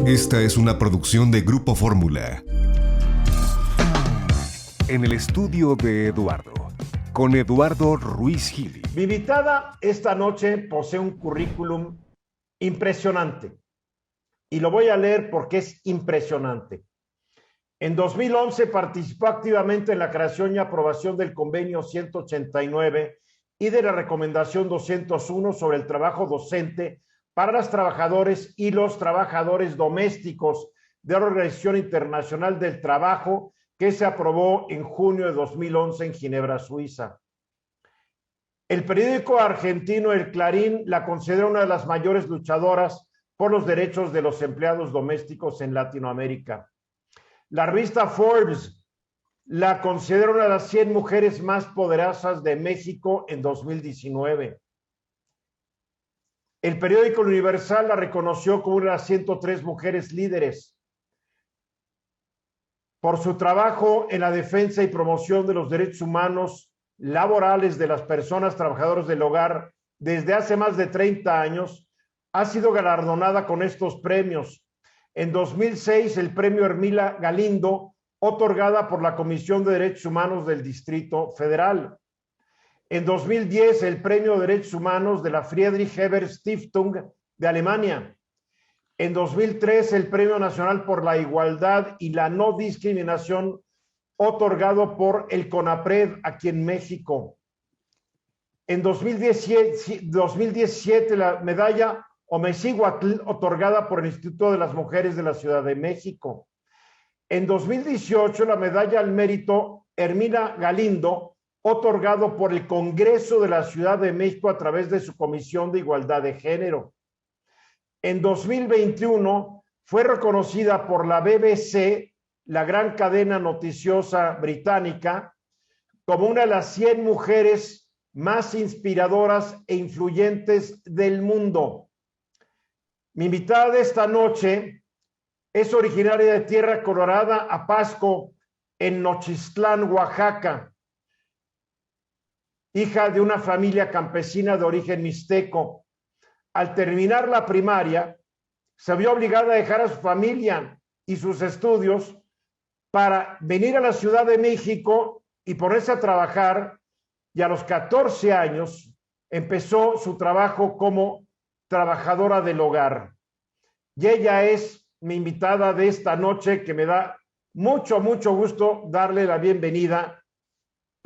Esta es una producción de Grupo Fórmula. En el estudio de Eduardo, con Eduardo Ruiz Gili. Mi invitada esta noche posee un currículum impresionante y lo voy a leer porque es impresionante. En 2011 participó activamente en la creación y aprobación del convenio 189 y de la recomendación 201 sobre el trabajo docente para los trabajadores y los trabajadores domésticos de la Organización Internacional del Trabajo, que se aprobó en junio de 2011 en Ginebra, Suiza. El periódico argentino El Clarín la considera una de las mayores luchadoras por los derechos de los empleados domésticos en Latinoamérica. La revista Forbes la considera una de las 100 mujeres más poderosas de México en 2019. El periódico Universal la reconoció como una de las 103 mujeres líderes por su trabajo en la defensa y promoción de los derechos humanos laborales de las personas trabajadoras del hogar desde hace más de 30 años. Ha sido galardonada con estos premios. En 2006, el premio Hermila Galindo, otorgada por la Comisión de Derechos Humanos del Distrito Federal. En 2010, el premio de Derechos Humanos de la Friedrich Ebert Stiftung de Alemania. En 2003, el Premio Nacional por la Igualdad y la No Discriminación, otorgado por el CONAPRED aquí en México. En 2017 la medalla Omezíhuatl, otorgada por el Instituto de las Mujeres de la Ciudad de México. En 2018, la medalla al mérito Hermila Galindo, otorgado por el Congreso de la Ciudad de México a través de su Comisión de Igualdad de Género. En 2021 fue reconocida por la BBC, la gran cadena noticiosa británica, como una de las 100 mujeres más inspiradoras e influyentes del mundo. Mi invitada de esta noche es originaria de Tierra Colorada, Apasco, en Nochistlán, Oaxaca. Hija de una familia campesina de origen mixteco. Al terminar la primaria, se vio obligada a dejar a su familia y sus estudios para venir a la Ciudad de México y ponerse a trabajar, y a los 14 años empezó su trabajo como trabajadora del hogar. Y ella es mi invitada de esta noche, que me da mucho gusto darle la bienvenida,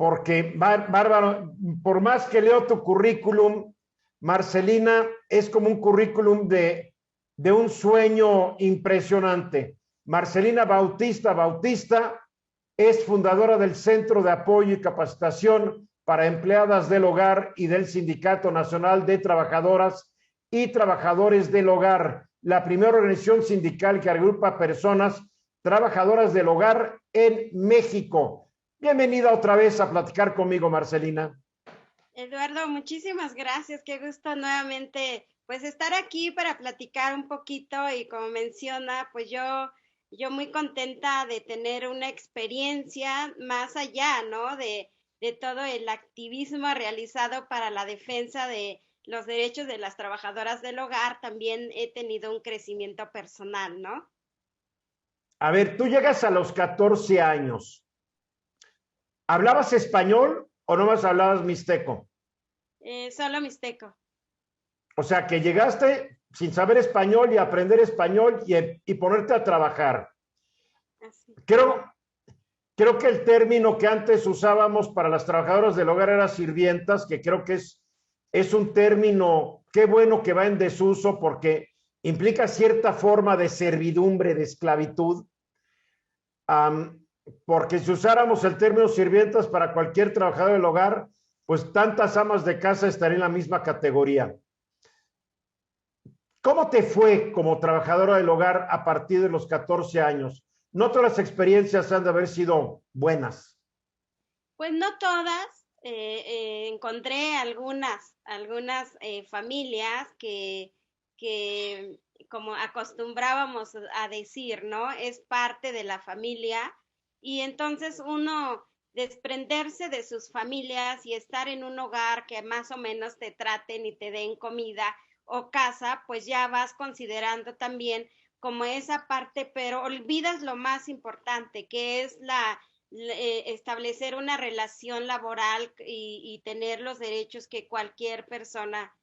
porque, Bárbara, por más que leo tu currículum, Marcelina, es como un currículum de un sueño impresionante. Marcelina Bautista es fundadora del Centro de Apoyo y Capacitación para Empleadas del Hogar y del Sindicato Nacional de Trabajadoras y Trabajadores del Hogar, la primera organización sindical que agrupa personas trabajadoras del hogar en México. Bienvenida otra vez a platicar conmigo, Marcelina. Eduardo, muchísimas gracias. Qué gusto nuevamente pues estar aquí para platicar un poquito, y como menciona, pues yo muy contenta de tener una experiencia más allá, ¿no? De todo el activismo realizado para la defensa de los derechos de las trabajadoras del hogar. También he tenido un crecimiento personal, ¿no? A ver, tú llegas a los 14 años. ¿Hablabas español o nomás hablabas mixteco? Solo mixteco. O sea, que llegaste sin saber español y aprender español y ponerte a trabajar. Así. Creo que el término que antes usábamos para las trabajadoras del hogar era sirvientas, que creo que es un término, qué bueno que va en desuso, porque implica cierta forma de servidumbre, de esclavitud. Porque si usáramos el término sirvientas para cualquier trabajador del hogar, pues tantas amas de casa estarían en la misma categoría. ¿Cómo te fue como trabajadora del hogar a partir de los 14 años? No todas las experiencias han de haber sido buenas. Pues no todas. Encontré algunas familias que como acostumbrábamos a decir, ¿no? Es parte de la familia, y entonces uno desprenderse de sus familias y estar en un hogar que más o menos te traten y te den comida o casa, pues ya vas considerando también como esa parte, pero olvidas lo más importante, que es establecer una relación laboral y tener los derechos que cualquier persona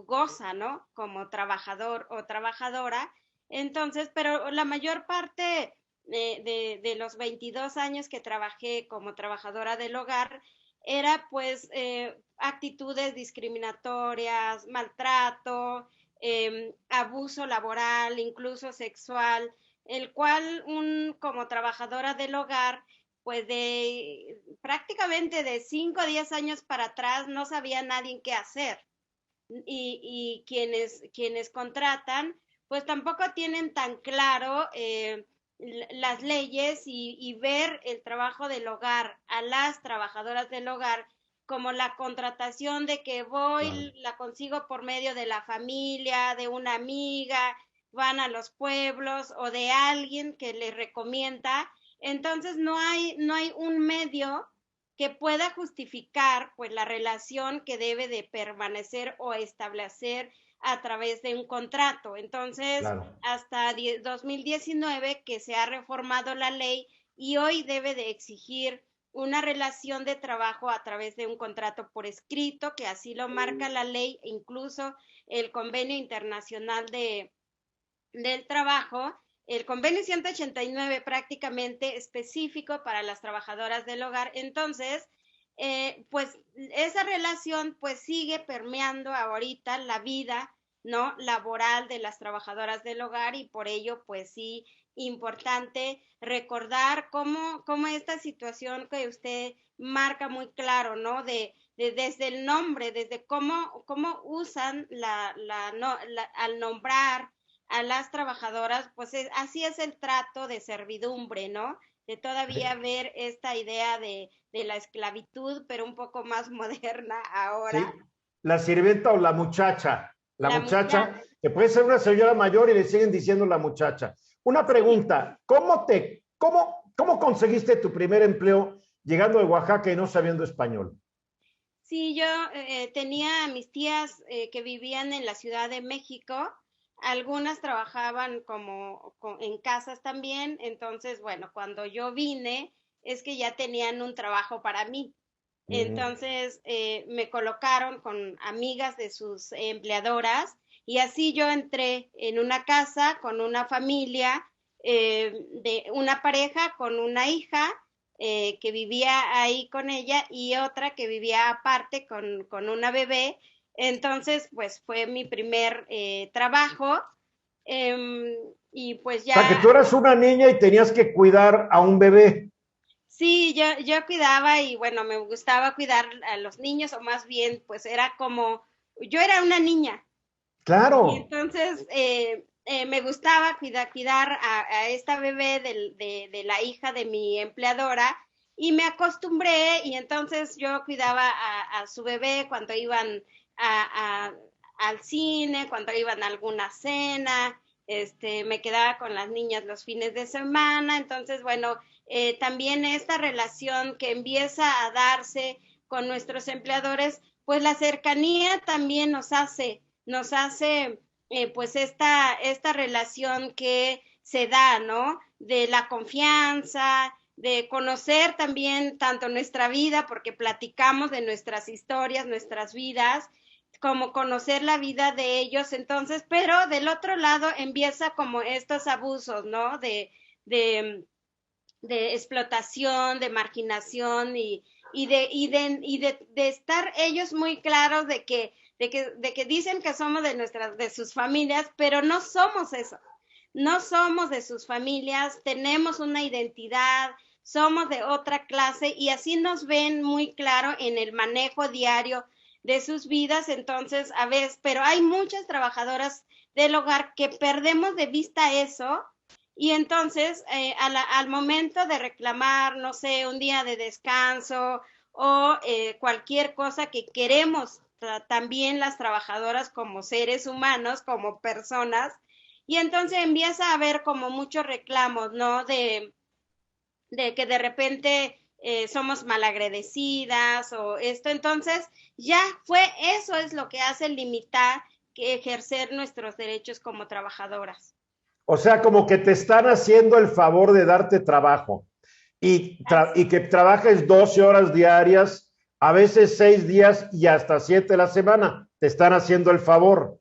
goza, ¿no? Como trabajador o trabajadora. Entonces, pero la mayor parte de los 22 años que trabajé como trabajadora del hogar era pues actitudes discriminatorias, maltrato, abuso laboral, incluso sexual, el cual como trabajadora del hogar, pues prácticamente de 5 a 10 años para atrás no sabía nadie qué hacer. Y quienes contratan, pues tampoco tienen tan claro las leyes y ver el trabajo del hogar a las trabajadoras del hogar como la contratación de que voy, Claro. la consigo por medio de la familia, de una amiga, van a los pueblos o de alguien que les recomienda. Entonces no hay un medio que pueda justificar pues la relación que debe de permanecer o establecer a través de un contrato. Entonces, Claro. hasta 2019 que se ha reformado la ley y hoy debe de exigir una relación de trabajo a través de un contrato por escrito, que así lo marca la ley, incluso el Convenio Internacional del Trabajo, el convenio 189 prácticamente específico para las trabajadoras del hogar. Entonces, pues esa relación pues sigue permeando ahorita la vida, ¿no? Laboral de las trabajadoras del hogar y por ello pues sí importante recordar cómo esta situación que usted marca muy claro, ¿no? Desde el nombre, desde cómo usan al nombrar a las trabajadoras, pues así es el trato de servidumbre, ¿no? De todavía ver esta idea de la esclavitud, pero un poco más moderna ahora. Sí, la sirvienta o la muchacha. La La muchacha, muchacha, que puede ser una señora mayor y le siguen diciendo la muchacha. Una sí, pregunta, ¿cómo conseguiste tu primer empleo llegando de Oaxaca y no sabiendo español? sí, yo tenía a mis tías que vivían en la Ciudad de México, algunas trabajaban en casas también, entonces, bueno, cuando yo vine es que ya tenían un trabajo para mí. Mm. Entonces me colocaron con amigas de sus empleadoras y así yo entré en una casa con una familia de una pareja con una hija que vivía ahí con ella y otra que vivía aparte con una bebé. Entonces, pues fue mi primer trabajo y pues O sea, que ya. tú eras una niña y tenías que cuidar a un bebé. Sí, yo cuidaba y bueno, me gustaba cuidar a los niños o más bien, pues era como, yo era una niña y Claro. entonces me gustaba cuidar a esta bebé de la hija de mi empleadora y me acostumbré y entonces yo cuidaba a su bebé cuando iban a, a- al cine, cuando iban a alguna cena, me quedaba con las niñas los fines de semana, entonces bueno, también esta relación que empieza a darse con nuestros empleadores, pues la cercanía también nos hace pues esta relación que se da, ¿no? De la confianza, de conocer también tanto nuestra vida, porque platicamos de nuestras historias, nuestras vidas, como conocer la vida de ellos, entonces, pero del otro lado empieza como estos abusos, ¿no? De, de explotación, de marginación y de estar ellos muy claros de que dicen que somos de sus familias, pero no somos eso. No somos de sus familias, tenemos una identidad, somos de otra clase y así nos ven muy claro en el manejo diario de sus vidas. Entonces, a veces, pero hay muchas trabajadoras del hogar que perdemos de vista eso y entonces, al momento de reclamar, no sé, un día de descanso o cualquier cosa que queremos también las trabajadoras como seres humanos, como personas, y entonces empieza a haber como muchos reclamos, ¿no? De que de repente somos malagradecidas o esto, entonces ya eso es lo que hace limitar que ejercer nuestros derechos como trabajadoras. O sea, como que te están haciendo el favor de darte trabajo y que trabajes 12 horas diarias, a veces 6 días y hasta 7 la semana. Te están haciendo el favor.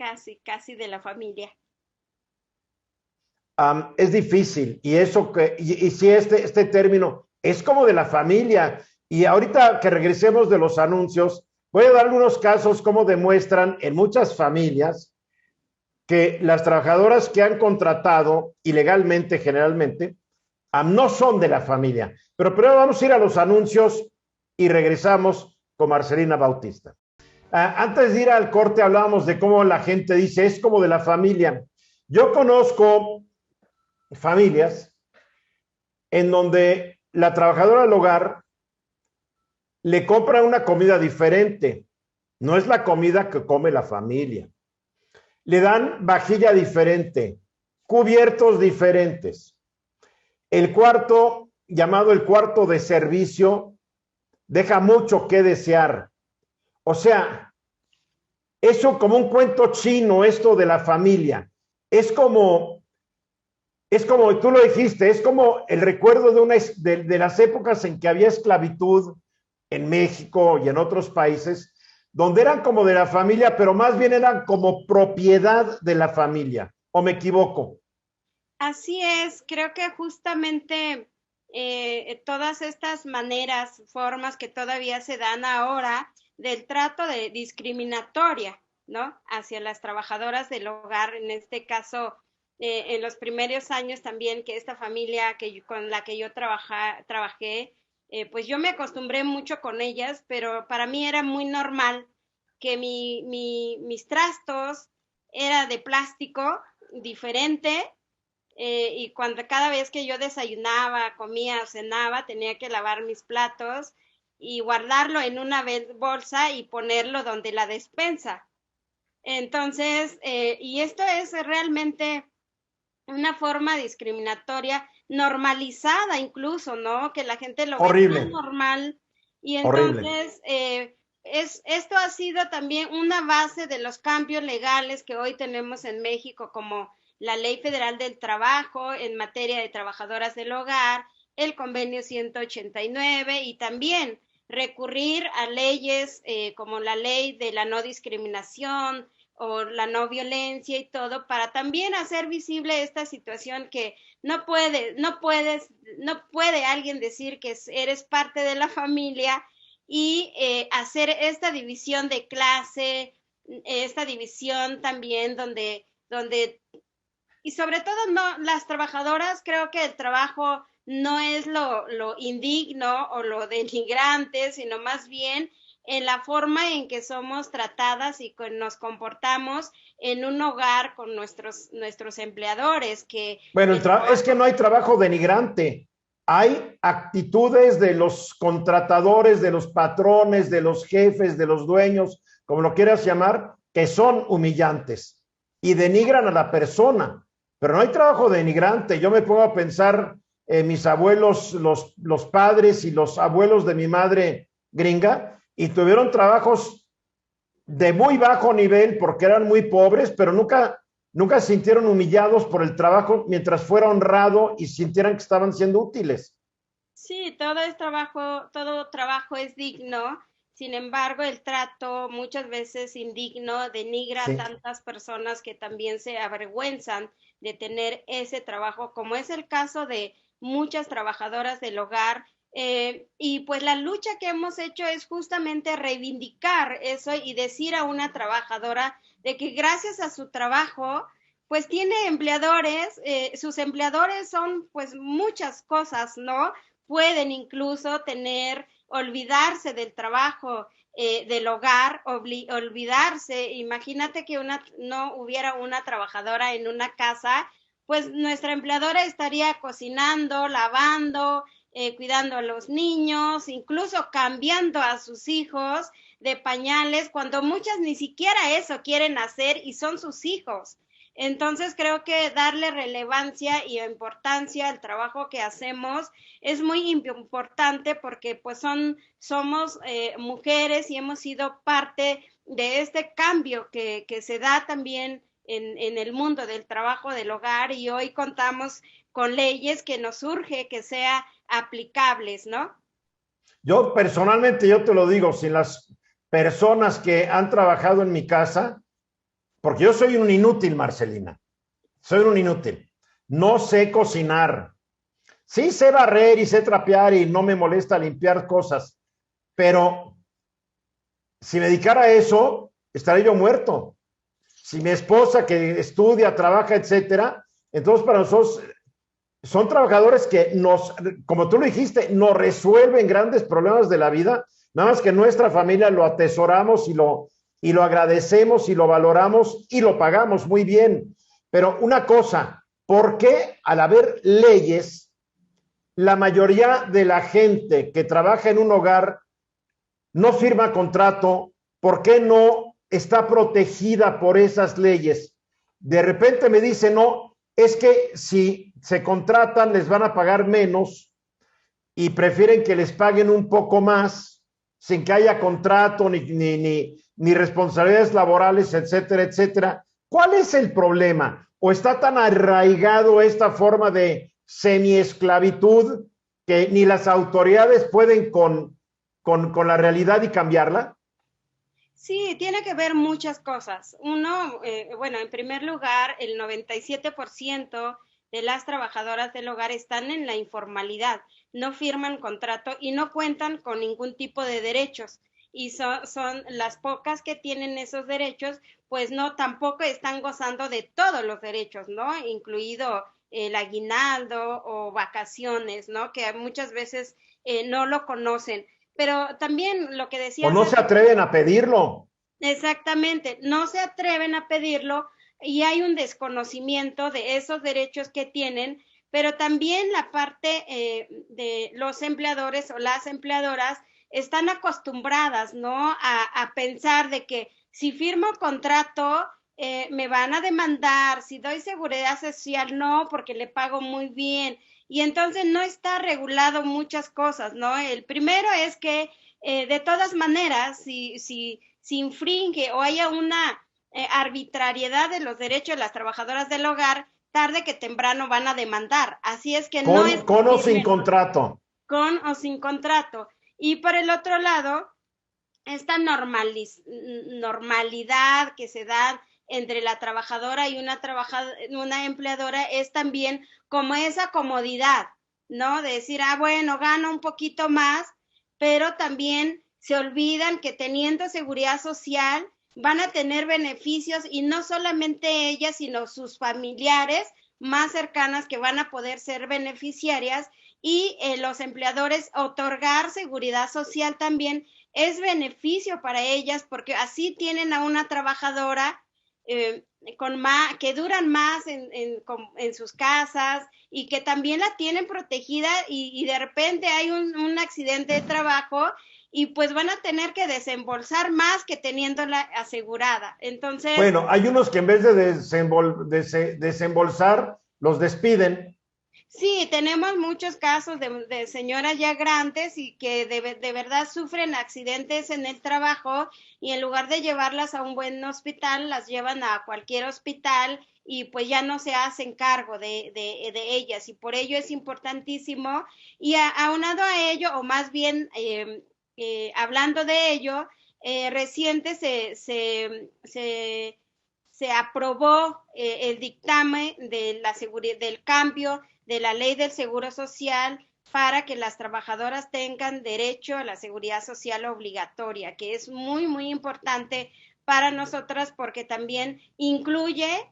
casi, casi de la familia. Es difícil y eso y si este término es como de la familia. Y ahorita que regresemos de los anuncios, voy a dar algunos casos como demuestran en muchas familias que las trabajadoras que han contratado ilegalmente generalmente no son de la familia. Pero primero vamos a ir a los anuncios y regresamos con Marcelina Bautista. Antes de ir al corte hablábamos de cómo la gente dice es como de la familia. Yo conozco familias en donde la trabajadora del hogar le compra una comida diferente. No es la comida que come la familia. Le dan vajilla diferente, cubiertos diferentes. El cuarto, llamado el cuarto de servicio, deja mucho que desear. O sea, eso como un cuento chino, esto de la familia. Es como tú lo dijiste, es como el recuerdo de las épocas en que había esclavitud en México y en otros países, donde eran como de la familia, pero más bien eran como propiedad de la familia. ¿O me equivoco? Así es, creo que justamente todas estas maneras, formas que todavía se dan ahora del trato de discriminatoria, ¿no? Hacia las trabajadoras del hogar, en este caso, en los primeros años también que esta familia con la que yo trabajé, pues yo me acostumbré mucho con ellas, pero para mí era muy normal que mis trastos era de plástico diferente, y cuando cada vez que yo desayunaba, comía o cenaba, tenía que lavar mis platos y guardarlo en una bolsa y ponerlo donde la despensa. Entonces, y esto es realmente una forma discriminatoria normalizada incluso, ¿no? Que la gente lo ve tan Horrible, normal y horrible. entonces esto ha sido también una base de los cambios legales que hoy tenemos en México, como la Ley Federal del Trabajo en materia de trabajadoras del hogar, el Convenio 189 y también recurrir a leyes como la Ley de la No Discriminación o la no violencia y todo, para también hacer visible esta situación que no puede alguien decir que eres parte de la familia y hacer esta división de clase, esta división también y sobre todo no, las trabajadoras, creo que el trabajo no es lo indigno o lo denigrante, sino más bien en la forma en que somos tratadas y nos comportamos en un hogar con nuestros empleadores, que Bueno, el es que trabajo, no hay trabajo denigrante. Hay actitudes de los contratadores, de los patrones, de los jefes, de los dueños, como lo quieras llamar, que son humillantes y denigran a la persona. Pero no hay trabajo denigrante. Yo me pongo a pensar en mis abuelos, los padres y los abuelos de mi madre gringa, y tuvieron trabajos de muy bajo nivel porque eran muy pobres, pero nunca se sintieron humillados por el trabajo mientras fuera honrado y sintieran que estaban siendo útiles. sí, todo trabajo es digno. Sin embargo, el trato muchas veces indigno denigra a Sí. tantas personas que también se avergüenzan de tener ese trabajo, como es el caso de muchas trabajadoras del hogar. Y pues la lucha que hemos hecho es justamente reivindicar eso y decir a una trabajadora de que gracias a su trabajo, pues tiene empleadores, sus empleadores son pues muchas cosas, ¿no? Pueden incluso olvidarse del trabajo, del hogar, olvidarse. Imagínate que no hubiera una trabajadora en una casa, pues nuestra empleadora estaría cocinando, lavando, cuidando a los niños, incluso cambiando a sus hijos de pañales, cuando muchas ni siquiera eso quieren hacer y son sus hijos. Entonces creo que darle relevancia y importancia al trabajo que hacemos es muy importante porque pues somos mujeres y hemos sido parte de este cambio que se da también en el mundo del trabajo del hogar y hoy contamos con leyes que nos urge que sean aplicables, ¿no? Yo personalmente, yo te lo digo, sin las personas que han trabajado en mi casa, porque yo soy un inútil, Marcelina, soy un inútil. No sé cocinar. Sí sé barrer y sé trapear y no me molesta limpiar cosas, pero si me dedicara a eso, estaría yo muerto. Si mi esposa que estudia, trabaja, etcétera, entonces para nosotros son trabajadores que nos, como tú lo dijiste, nos resuelven grandes problemas de la vida, nada más que nuestra familia lo atesoramos y lo agradecemos y lo valoramos y lo pagamos muy bien. Pero una cosa, ¿por qué al haber leyes, la mayoría de la gente que trabaja en un hogar no firma contrato? ¿Por qué no está protegida por esas leyes? De repente me dicen, no, es que si se contratan les van a pagar menos y prefieren que les paguen un poco más sin que haya contrato ni responsabilidades laborales, etcétera, etcétera. ¿Cuál es el problema? ¿O está tan arraigado esta forma de semiesclavitud que ni las autoridades pueden con la realidad y cambiarla? Sí, tiene que ver muchas cosas. Uno, bueno, en primer lugar, el 97% de las trabajadoras del hogar están en la informalidad, no firman contrato y no cuentan con ningún tipo de derechos. Y son las pocas que tienen esos derechos, pues no, tampoco están gozando de todos los derechos, ¿no? Incluido el aguinaldo o vacaciones, ¿no? Que muchas veces no lo conocen. Pero también lo que ¿O decías no se atreven a pedirlo? exactamente, no se atreven a pedirlo y hay un desconocimiento de esos derechos que tienen, pero también la parte de los empleadores o las empleadoras están acostumbradas, ¿no? A pensar de que si firmo contrato me van a demandar, si doy seguridad social no, porque le pago muy bien. Y entonces no está regulado muchas cosas, ¿no? El primero es que de todas maneras, si infringe o haya una arbitrariedad de los derechos de las trabajadoras del hogar, tarde que temprano van a demandar. Así es que no es Con o sin firme, contrato. con o sin contrato. Y por el otro lado, esta normalidad que se da entre la trabajadora y una empleadora es también como esa comodidad, ¿no? De decir, ah, bueno, gano un poquito más, pero también se olvidan que teniendo seguridad social van a tener beneficios y no solamente ellas, sino sus familiares más cercanas que van a poder ser beneficiarias y los empleadores otorgar seguridad social también es beneficio para ellas porque así tienen a una trabajadora que duran más en sus casas y que también la tienen protegida y de repente hay un accidente de trabajo y pues van a tener que desembolsar más que teniéndola asegurada. Entonces, bueno, hay unos que en vez de desembolsar, los despiden. sí, tenemos muchos casos de señoras ya grandes y que de verdad sufren accidentes en el trabajo y en lugar de llevarlas a un buen hospital, las llevan a cualquier hospital y pues ya no se hacen cargo de ellas y por ello es importantísimo y aunado a ello, o más bien hablando de ello, reciente se aprobó el dictamen de la del cambio de la ley del seguro social para que las trabajadoras tengan derecho a la seguridad social obligatoria, que es muy, muy importante para nosotras porque también incluye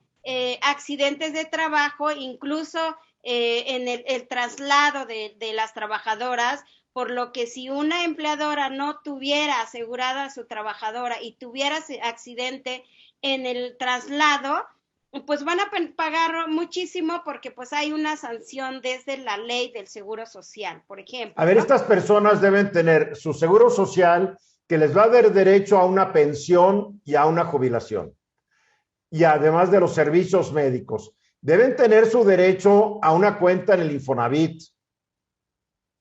accidentes de trabajo, incluso en el traslado de las trabajadoras, por lo que si una empleadora no tuviera asegurada a su trabajadora y tuviera accidente en el traslado, pues van a pagar muchísimo porque pues hay una sanción desde la ley del seguro social, por ejemplo. A ver, ¿no? estas personas deben tener su seguro social que les va a dar derecho a una pensión y a una jubilación. Y además de los servicios médicos, deben tener su derecho a una cuenta en el Infonavit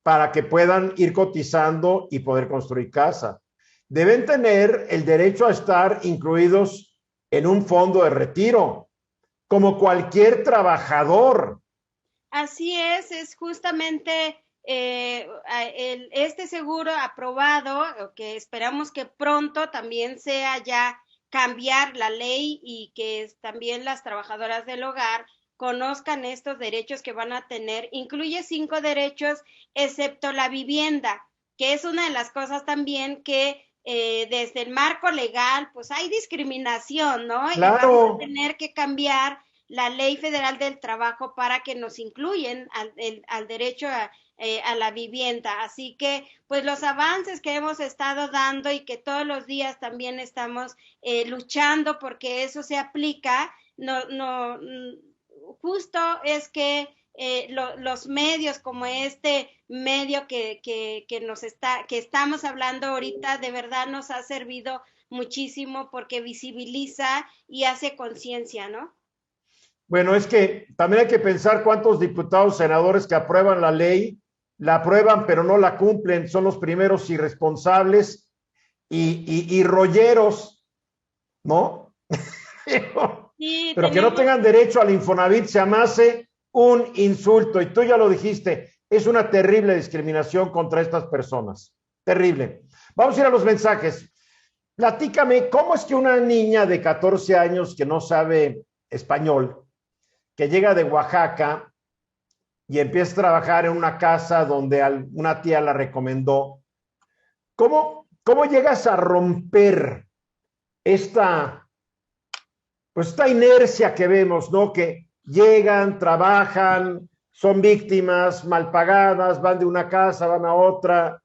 para que puedan ir cotizando y poder construir casa. Deben tener el derecho a estar incluidos en un fondo de retiro, como cualquier trabajador. Así es justamente este seguro aprobado, que esperamos que pronto también sea ya cambiar la ley y que también las trabajadoras del hogar conozcan estos derechos que van a tener. Incluye 5 derechos, excepto la vivienda, que es una de las cosas también que desde el marco legal, pues hay discriminación, ¿no? Y vamos a Claro. tener que cambiar la Ley Federal del Trabajo para que nos incluyan al derecho a la vivienda. Así que, pues los avances que hemos estado dando y que todos los días también estamos luchando porque eso se aplica, justo es que los medios como este medio que estamos hablando ahorita, de verdad nos ha servido muchísimo porque visibiliza y hace conciencia, ¿no? Bueno, es que también hay que pensar cuántos diputados, senadores que aprueban la ley, la aprueban pero no la cumplen, son los primeros irresponsables y rolleros, ¿no? Sí, Pero que no tenemos. tengan derecho al Infonavit se me hace un insulto. Y tú ya lo dijiste, es una terrible discriminación contra estas personas. Terrible. Vamos a ir a los mensajes. Platícame, ¿cómo es que una niña de 14 años que no sabe español, que llega de Oaxaca y empieza a trabajar en una casa donde una tía la recomendó, ¿cómo llegas a romper esta, pues esta inercia que vemos, ¿no? Que llegan, trabajan, son víctimas mal pagadas, van de una casa, van a otra,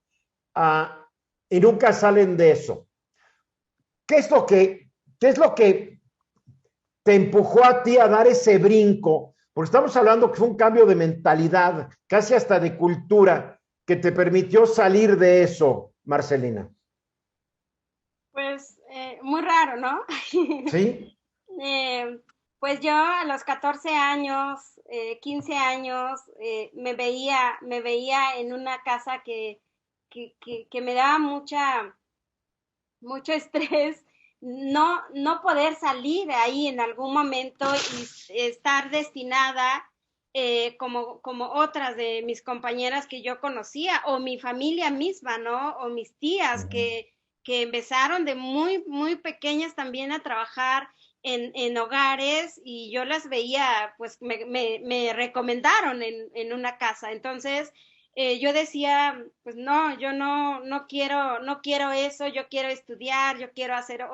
y nunca salen de eso. ¿Qué es lo que te empujó a ti a dar ese brinco? Porque estamos hablando que fue un cambio de mentalidad, casi hasta de cultura, que te permitió salir de eso, Marcelina. Pues muy raro, ¿no? ¿Sí? Eh, pues yo a los 14 años, 15 años, me veía en una casa que me daba mucho estrés, no poder salir de ahí en algún momento y estar destinada como otras de mis compañeras que yo conocía, o mi familia misma, ¿no? O mis tías que empezaron de muy pequeñas también a trabajar en hogares y yo las veía, pues me recomendaron en una casa. Entonces, yo decía, pues no, yo no quiero eso, yo quiero estudiar, yo quiero hacer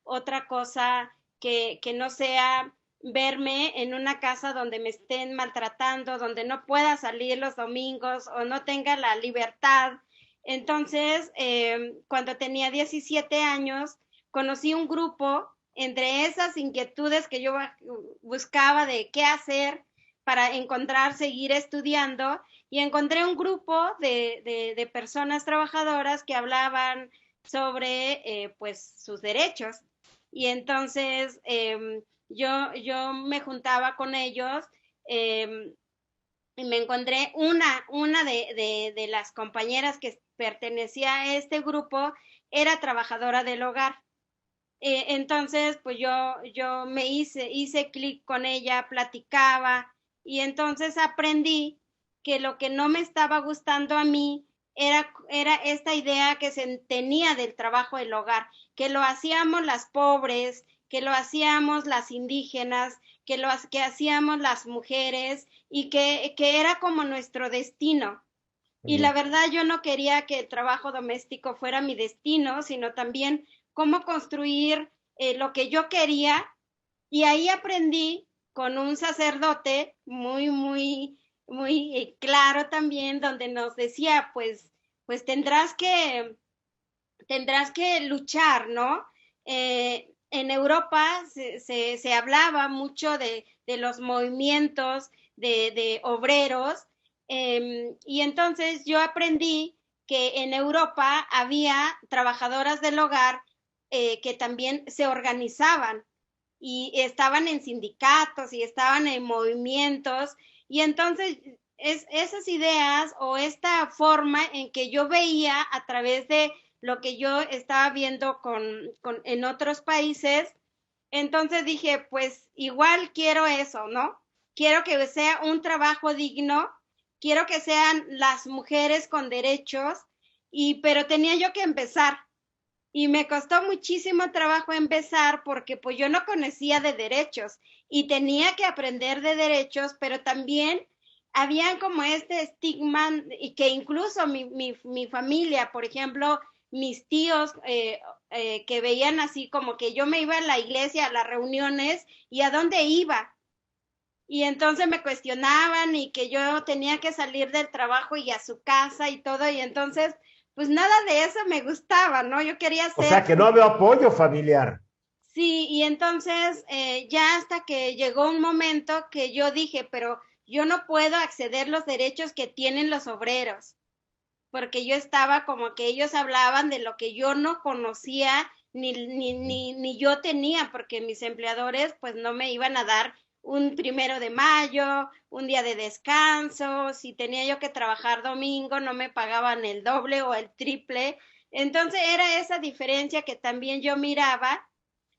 otra cosa que no sea verme en una casa donde me estén maltratando, donde no pueda salir los domingos o no tenga la libertad. Entonces, cuando tenía 17 años, conocí un grupo entre esas inquietudes que yo buscaba de qué hacer para encontrar, seguir estudiando, y encontré un grupo de personas trabajadoras que hablaban sobre pues sus derechos. Y entonces yo me juntaba con ellos y me encontré una de las compañeras que pertenecía a este grupo, era trabajadora del hogar. Entonces, pues yo hice clic con ella, platicaba, y entonces aprendí que lo que no me estaba gustando a mí era esta idea que se tenía del trabajo del hogar, que lo hacíamos las pobres, que lo hacíamos las indígenas, que hacíamos las mujeres, y que era como nuestro destino. Y la verdad yo no quería que el trabajo doméstico fuera mi destino, sino también cómo construir lo que yo quería. Y ahí aprendí con un sacerdote muy claro también, donde nos decía, pues tendrás que luchar, ¿no? En Europa se hablaba mucho de los movimientos de obreros, y entonces yo aprendí que en Europa había trabajadoras del hogar que también se organizaban y estaban en sindicatos y estaban en movimientos, y entonces esas ideas o esta forma en que yo veía a través de lo que yo estaba viendo en otros países, Entonces dije, pues igual quiero eso, ¿no? Quiero que sea un trabajo digno, quiero que sean las mujeres con derechos, pero tenía yo que empezar. Y me costó muchísimo trabajo empezar porque pues yo no conocía de derechos y tenía que aprender de derechos, pero también había como este estigma y que incluso mi familia, por ejemplo, mis tíos que veían así como que yo me iba a la iglesia, a las reuniones y a dónde iba. Y entonces me cuestionaban y que yo tenía que salir del trabajo y a su casa y todo, y entonces, pues nada de eso me gustaba, ¿no? Yo quería O sea ser, que no había apoyo familiar. sí, y entonces ya hasta que llegó un momento que yo dije, pero yo no puedo acceder los derechos que tienen los obreros, porque yo estaba como que ellos hablaban de lo que yo no conocía ni yo tenía, porque mis empleadores pues no me iban a dar un 1 de mayo, un día de descanso, si tenía yo que trabajar domingo no me pagaban el doble o el triple, entonces era esa diferencia que también yo miraba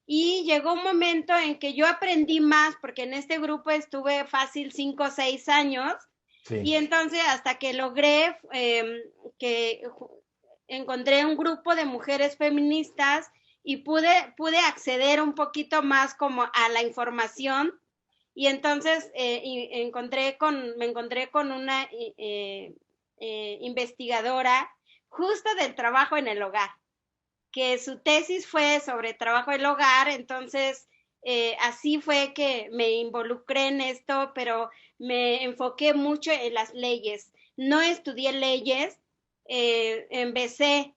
y llegó un momento en que yo aprendí más, porque en este grupo estuve fácil 5 o 6 años, y Sí. entonces hasta que logré que encontré un grupo de mujeres feministas y pude acceder un poquito más como a la información y entonces me encontré con una investigadora justo del trabajo en el hogar, que su tesis fue sobre trabajo en el hogar, entonces así fue que me involucré en esto, pero me enfoqué mucho en las leyes. No estudié leyes, empecé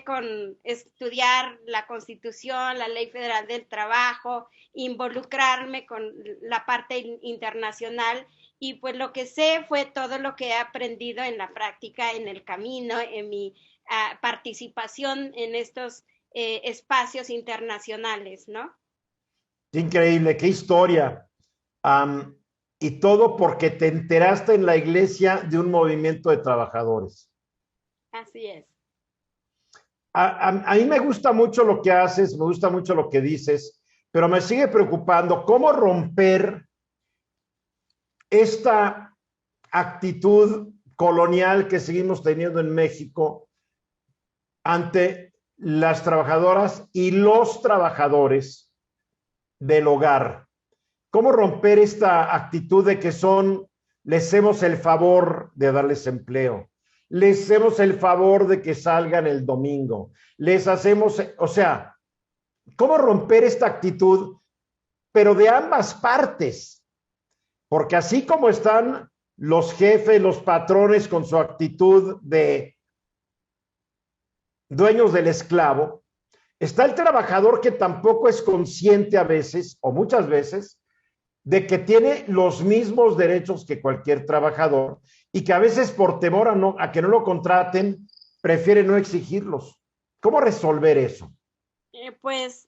con estudiar la Constitución, la Ley Federal del Trabajo, involucrarme con la parte internacional y pues lo que sé fue todo lo que he aprendido en la práctica, en el camino, en mi participación en estos espacios internacionales, ¿no? Qué increíble, qué historia. Am, y todo porque te enteraste en la iglesia de un movimiento de trabajadores. Así es. A mí me gusta mucho lo que haces, me gusta mucho lo que dices, pero me sigue preocupando cómo romper esta actitud colonial que seguimos teniendo en México ante las trabajadoras y los trabajadores del hogar. ¿Cómo romper esta actitud de que les hacemos el favor de darles empleo, les hacemos el favor de que salgan el domingo, les hacemos, o sea, cómo romper esta actitud, pero de ambas partes? Porque así como están los jefes, los patrones con su actitud de dueños del esclavo, está el trabajador que tampoco es consciente a veces o muchas veces de que tiene los mismos derechos que cualquier trabajador y que a veces por temor a que no lo contraten, prefiere no exigirlos. ¿Cómo resolver eso? Pues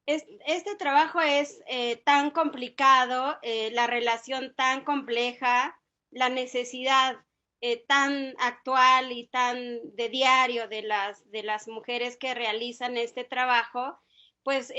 este trabajo es tan complicado, la relación tan compleja, la necesidad tan actual y tan de diario de las mujeres que realizan este trabajo, pues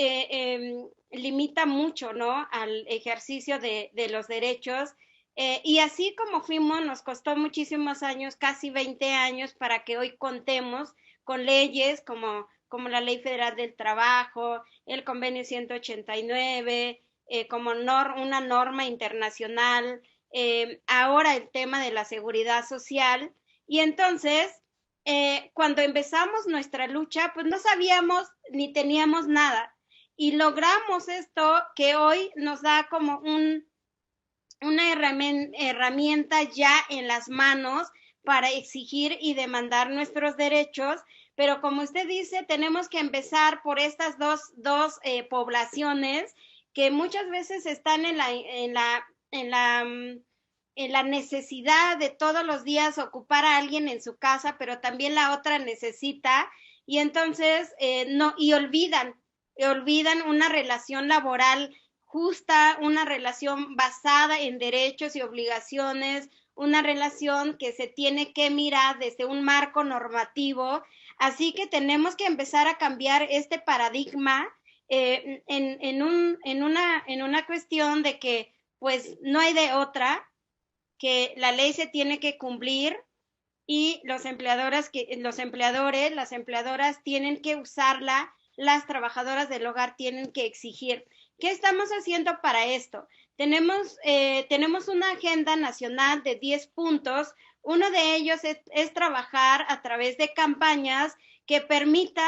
limita mucho, ¿no? Al ejercicio de los derechos. Y así como fuimos, nos costó muchísimos años, casi 20 años, para que hoy contemos con leyes como la Ley Federal del Trabajo, el Convenio 189, como una norma internacional, ahora el tema de la seguridad social. Y entonces, cuando empezamos nuestra lucha, pues no sabíamos ni teníamos nada. Y logramos esto que hoy nos da como una herramienta ya en las manos para exigir y demandar nuestros derechos, pero como usted dice, tenemos que empezar por estas dos poblaciones que muchas veces están en la necesidad de todos los días ocupar a alguien en su casa, pero también la otra necesita, y entonces no, y olvidan una relación laboral justa, una relación basada en derechos y obligaciones, una relación que se tiene que mirar desde un marco normativo. Así que tenemos que empezar a cambiar este paradigma en una cuestión de que pues no hay de otra, que la ley se tiene que cumplir y los empleadores, las empleadoras tienen que usarla, las trabajadoras del hogar tienen que exigir. ¿Qué estamos haciendo para esto? Tenemos una agenda nacional de 10 puntos. Uno de ellos es trabajar a través de campañas que permita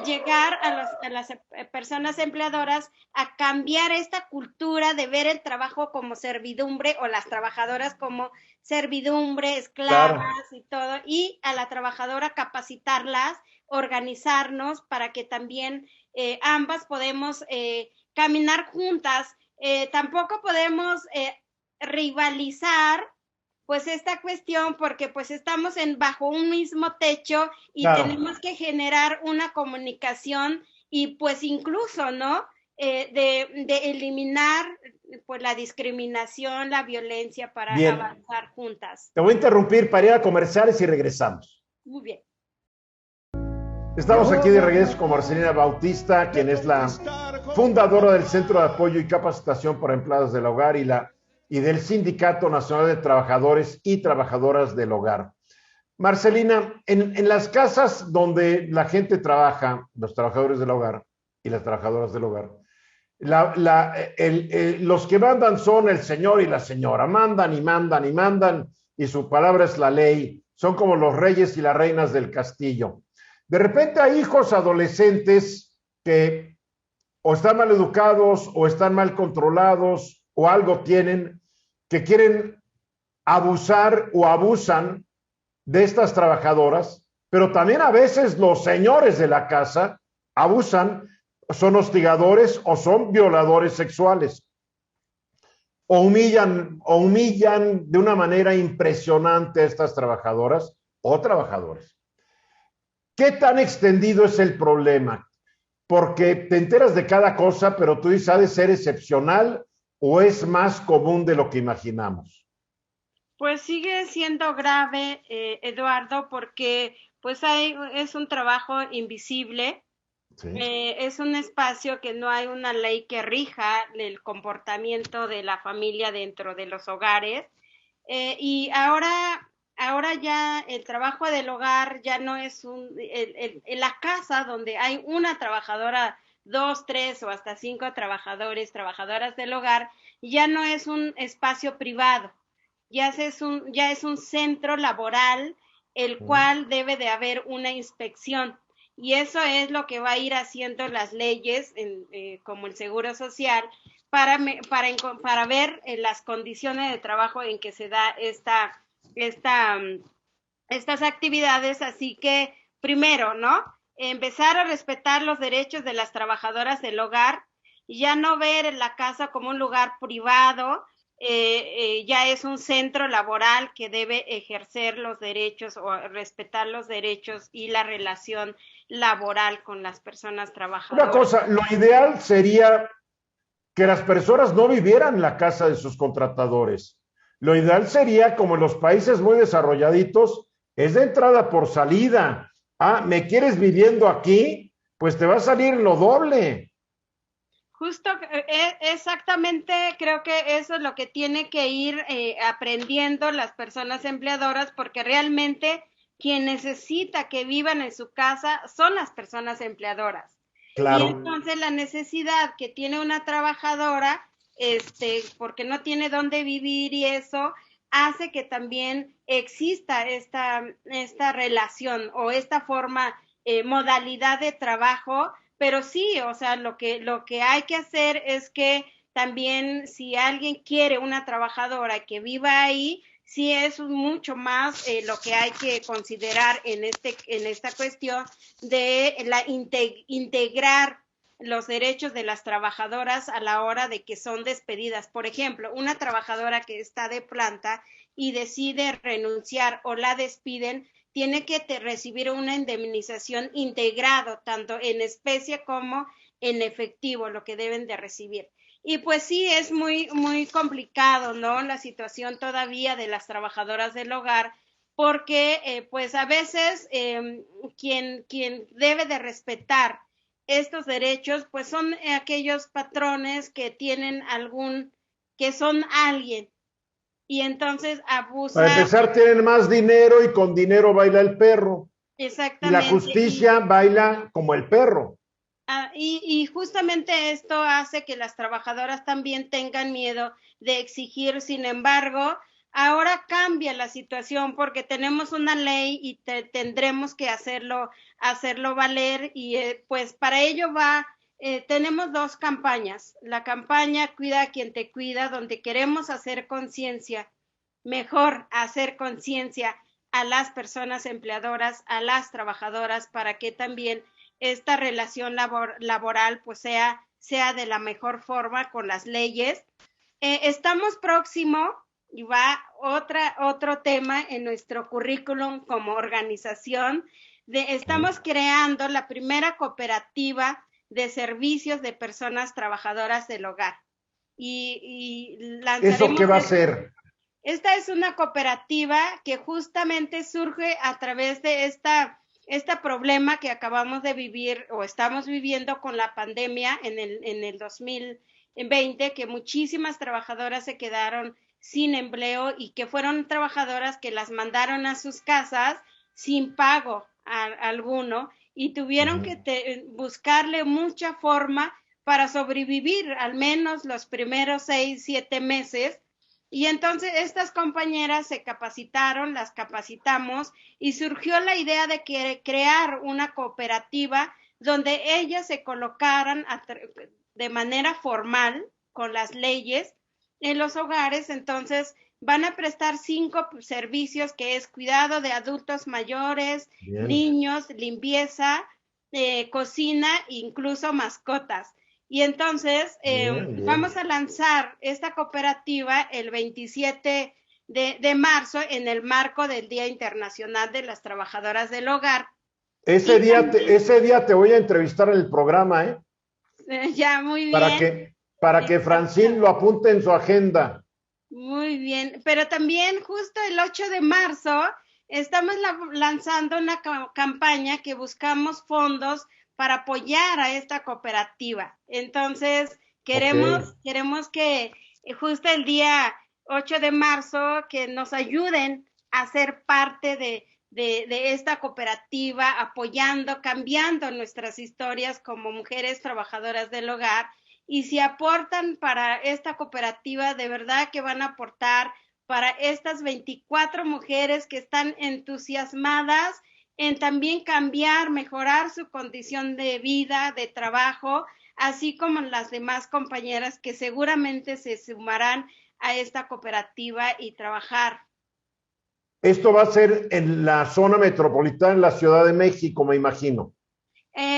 llegar a las personas empleadoras a cambiar esta cultura de ver el trabajo como servidumbre o las trabajadoras como servidumbre, esclavas Claro. y todo, y a la trabajadora capacitarlas, organizarnos para que también ambas podemos caminar juntas. Tampoco podemos rivalizar pues esta cuestión porque pues estamos bajo un mismo techo y Claro. tenemos que generar una comunicación y pues incluso, ¿no? De eliminar pues la discriminación, la violencia para Bien, avanzar juntas. te voy a interrumpir para ir a comerciales y regresamos. Muy bien. Estamos aquí de regreso con Marcelina Bautista, quien es la fundadora del Centro de Apoyo y Capacitación para Empleados del Hogar y del Sindicato Nacional de Trabajadores y Trabajadoras del Hogar. Marcelina, en las casas donde la gente trabaja, los trabajadores del hogar y las trabajadoras del hogar, los que mandan son el señor y la señora, mandan y mandan y mandan, y su palabra es la ley, son como los reyes y las reinas del castillo. De repente hay hijos adolescentes que o están mal educados o están mal controlados o algo tienen que quieren abusar o abusan de estas trabajadoras, pero también a veces los señores de la casa abusan, son hostigadores o son violadores sexuales o humillan de una manera impresionante a estas trabajadoras o trabajadores. ¿Qué tan extendido es el problema? Porque te enteras de cada cosa, pero tú dices, ¿ha de ser excepcional o es más común de lo que imaginamos? Pues sigue siendo grave, Eduardo, porque pues es un trabajo invisible. Sí. Es un espacio que no hay una ley que rija el comportamiento de la familia dentro de los hogares. Y ahora ya el trabajo del hogar ya no es en la casa donde hay una trabajadora, dos, tres o hasta cinco trabajadoras del hogar, ya no es un espacio privado, ya es un centro laboral el cual debe de haber una inspección. Y eso es lo que va a ir haciendo las leyes, como el Seguro Social, para ver las condiciones de trabajo en que se da estas actividades. Así que, primero, ¿no? Empezar a respetar los derechos de las trabajadoras del hogar, ya no ver la casa como un lugar privado, ya es un centro laboral que debe ejercer los derechos o respetar los derechos y la relación laboral con las personas trabajadoras. Una cosa, lo ideal sería que las personas no vivieran en la casa de sus contratadores. Lo ideal sería, como en los países muy desarrolladitos, es de entrada por salida. Ah, ¿me quieres viviendo aquí? Pues te va a salir lo doble. Justo, exactamente, creo que eso es lo que tiene que ir aprendiendo las personas empleadoras, porque realmente quien necesita que vivan en su casa son las personas empleadoras. Y Claro. entonces la necesidad que tiene una trabajadora, porque no tiene dónde vivir y eso, hace que también exista esta relación o esta forma, modalidad de trabajo. Pero sí, o sea, lo que hay que hacer es que también si alguien quiere una trabajadora que viva ahí, sí es mucho más lo que hay que considerar en esta cuestión de integrar los derechos de las trabajadoras a la hora de que son despedidas. Por ejemplo, una trabajadora que está de planta y decide renunciar o la despiden, tiene que recibir una indemnización integrado, tanto en especie como en efectivo, lo que deben de recibir. Y pues sí, es muy, muy complicado, ¿no? La situación todavía de las trabajadoras del hogar, porque pues a veces quien debe de respetar estos derechos, pues son aquellos patrones que tienen que son alguien, y entonces Para abusa. empezar, tienen más dinero y con dinero baila el perro. Y la Exactamente. justicia baila como el perro. Y justamente esto hace que las trabajadoras también tengan miedo de exigir. Sin embargo, ahora cambia la situación porque tenemos una ley y tendremos que hacerlo valer, y pues para ello tenemos dos campañas. La campaña Cuida a quien te cuida, donde queremos hacer conciencia, mejor hacer conciencia a las personas empleadoras, a las trabajadoras, para que también esta relación laboral pues sea de la mejor forma con las leyes. Estamos próximo, y va otro tema en nuestro currículum como organización, estamos creando la primera cooperativa de servicios de personas trabajadoras del hogar. Y lanzaremos. ¿Eso qué va a ser? Esta es una cooperativa que justamente surge a través de este problema que acabamos de vivir o estamos viviendo con la pandemia en el 2020, que muchísimas trabajadoras se quedaron sin empleo y que fueron trabajadoras que las mandaron a sus casas sin pago alguno, y tuvieron que buscarle mucha forma para sobrevivir al menos los primeros 6, 7 meses. Y entonces estas compañeras se capacitaron, las capacitamos, y surgió la idea de crear una cooperativa donde ellas se colocaran de manera formal con las leyes en los hogares. Entonces van a prestar 5 servicios, que es cuidado de adultos mayores, Bien. Niños, limpieza, cocina, incluso mascotas. Y entonces bien. Vamos a lanzar esta cooperativa el 27 de marzo en el marco del Día Internacional de las Trabajadoras del Hogar. Ese día te voy a entrevistar en el programa, ¿eh? Ya, muy bien. Para que Francine lo apunte en su agenda. Muy bien, pero también justo el 8 de marzo estamos lanzando una campaña que buscamos fondos para apoyar a esta cooperativa. Entonces, queremos que justo el día 8 de marzo que nos ayuden a ser parte de esta cooperativa, apoyando, cambiando nuestras historias como mujeres trabajadoras del hogar. Y si aportan para esta cooperativa, de verdad que van a aportar para estas 24 mujeres que están entusiasmadas en también cambiar, mejorar su condición de vida, de trabajo, así como las demás compañeras que seguramente se sumarán a esta cooperativa y trabajar. Esto va a ser en la zona metropolitana, en la Ciudad de México, me imagino.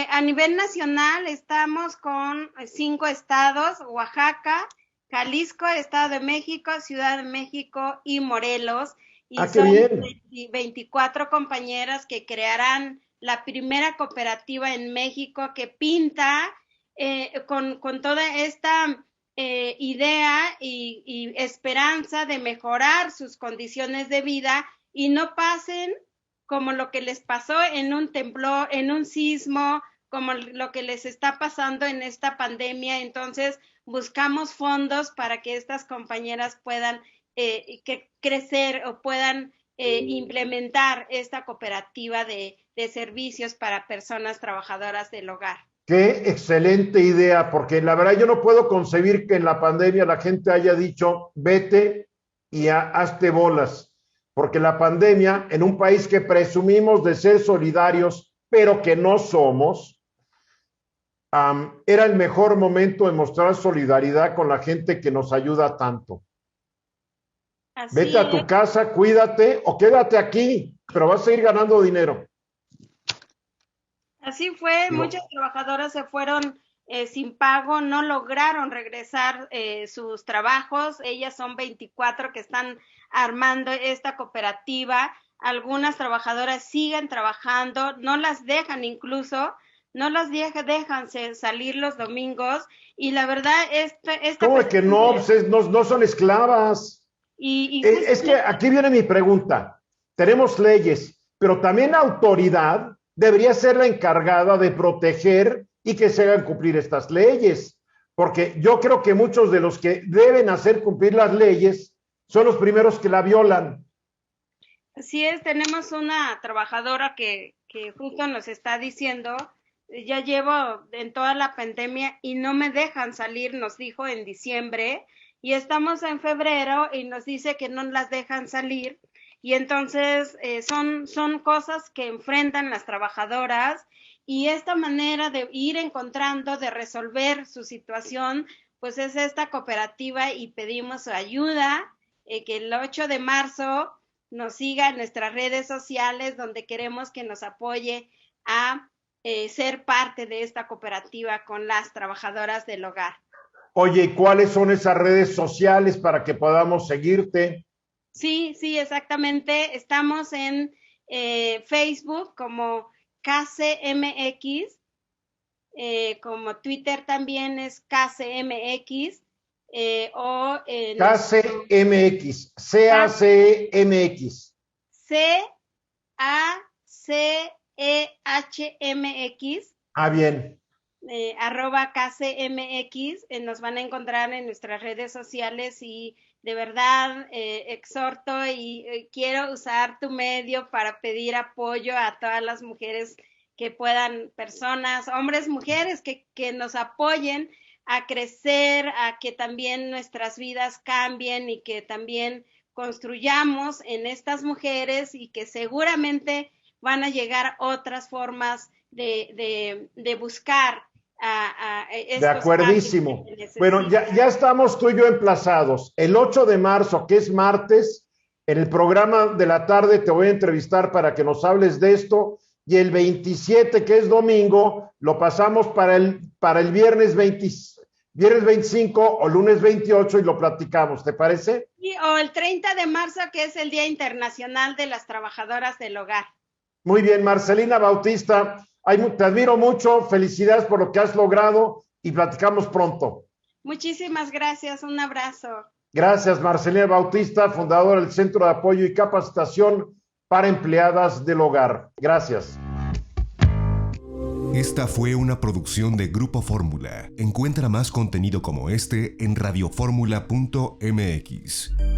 A nivel nacional estamos con 5 estados: Oaxaca, Jalisco, Estado de México, Ciudad de México y Morelos. Y qué bien. 24 compañeras que crearán la primera cooperativa en México, que pinta con toda esta idea y esperanza de mejorar sus condiciones de vida y no pasen como lo que les pasó en un temblor, en un sismo, como lo que les está pasando en esta pandemia. Entonces buscamos fondos para que estas compañeras puedan crecer o puedan implementar esta cooperativa de servicios para personas trabajadoras del hogar. Qué excelente idea, porque la verdad yo no puedo concebir que en la pandemia la gente haya dicho vete y hazte bolas, porque la pandemia en un país que presumimos de ser solidarios, pero que no somos, era el mejor momento de mostrar solidaridad con la gente que nos ayuda tanto. Vete a tu casa, cuídate o quédate aquí, pero vas a ir ganando dinero. Así fue, muchas trabajadoras se fueron sin pago, no lograron regresar sus trabajos. Ellas son 24 que están armando esta cooperativa. Algunas trabajadoras siguen trabajando, no las dejan salir los domingos, y la verdad ¿Cómo es que no? No son esclavas. Es que aquí viene mi pregunta. Tenemos leyes, pero también la autoridad debería ser la encargada de proteger y que se hagan cumplir estas leyes, porque yo creo que muchos de los que deben hacer cumplir las leyes son los primeros que la violan. Así es, tenemos una trabajadora que justo nos está diciendo, ya llevo en toda la pandemia y no me dejan salir, nos dijo en diciembre, y estamos en febrero y nos dice que no las dejan salir, y entonces son cosas que enfrentan las trabajadoras, y esta manera de ir encontrando, de resolver su situación, pues es esta cooperativa, y pedimos su ayuda, que el 8 de marzo nos siga en nuestras redes sociales, donde queremos que nos apoye a ser parte de esta cooperativa con las trabajadoras del hogar. Oye, ¿y cuáles son esas redes sociales para que podamos seguirte? Sí, exactamente. Estamos en Facebook como KCMX, como Twitter también es KCMX, o KCMX, CACMX. CACEHMX. Bien. @KCMX, nos van a encontrar en nuestras redes sociales, y de verdad exhorto y quiero usar tu medio para pedir apoyo a todas las mujeres que puedan, personas, hombres, mujeres, que nos apoyen a crecer, a que también nuestras vidas cambien y que también construyamos en estas mujeres, y que seguramente van a llegar otras formas de buscar a estos. De acuerdísimo. Bueno, ya estamos tú y yo emplazados. El 8 de marzo, que es martes, en el programa de la tarde te voy a entrevistar para que nos hables de esto, y el 27, que es domingo, lo pasamos para el viernes 25 o lunes 28 y lo platicamos, ¿te parece? Sí, o el 30 de marzo, que es el Día Internacional de las Trabajadoras del Hogar. Muy bien, Marcelina Bautista, te admiro mucho, felicidades por lo que has logrado y platicamos pronto. Muchísimas gracias, un abrazo. Gracias, Marcelina Bautista, fundadora del Centro de Apoyo y Capacitación para Empleadas del Hogar. Gracias. Esta fue una producción de Grupo Fórmula. Encuentra más contenido como este en radioformula.mx.